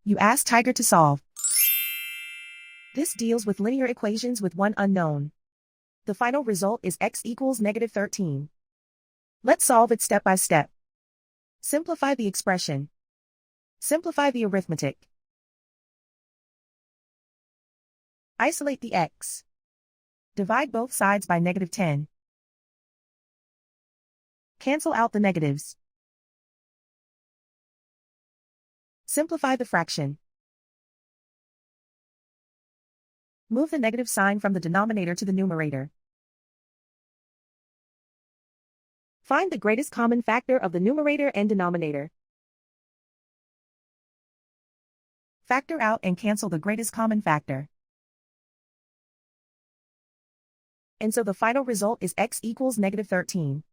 You ask Tiger to solve. This deals with linear equations with one unknown. The final result is x equals -13. Let's solve it step by step. Simplify the expression. Simplify the arithmetic. Isolate the x. Divide both sides by -10. Cancel out the negatives. Simplify the fraction. Move the negative sign from the denominator to the numerator. Find the greatest common factor of the numerator and denominator. Factor out and cancel the greatest common factor. And so the final result is x equals -13.